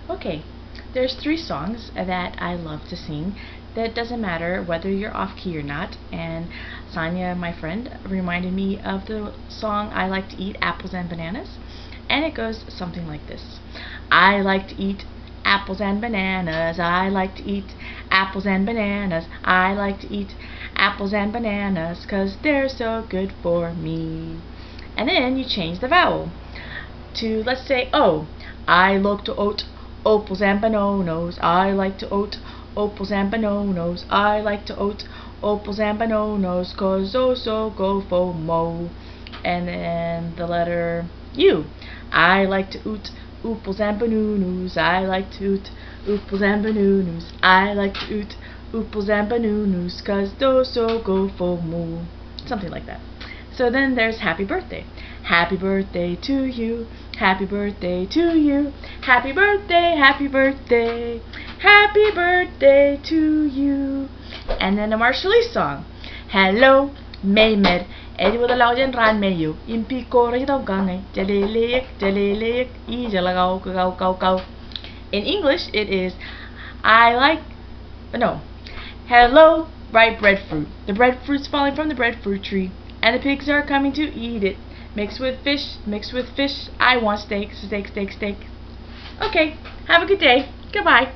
Okay, there's 3 songs that I love to sing. That doesn't matter whether you're off key or not. And Sonia, my friend, reminded me of the song I like to eat apples and bananas. And it goes something like this. I like to eat apples and bananas. I like to eat apples and bananas. I like to eat apples and bananas 'cause they're so good for me. And then you change the vowel to, let's say, O. I like to oat opals and bananas. I like to oat opals and bananas. I like to oat opals and bananas 'cause those so go for mo. And then the letter U. I like to oot ooples and bananas. I like to oot ooples and bananas. I like to oot ooples and bananas 'cause those so go for mo. Something like that. So then there's happy birthday. Happy birthday to you. Happy birthday to you. Happy birthday, happy birthday. Happy birthday to you. And then a Marshallese song. Hello, Mae Med. Edi wada lao jan ran mayo. Impi ko ri tau gangai. Jaleleek, I jalagau kau. In English, it is hello, ripe breadfruit. The breadfruit's falling from the breadfruit tree, and the pigs are coming to eat it. Mixed with fish, I want steak. Okay, have a good day. Goodbye.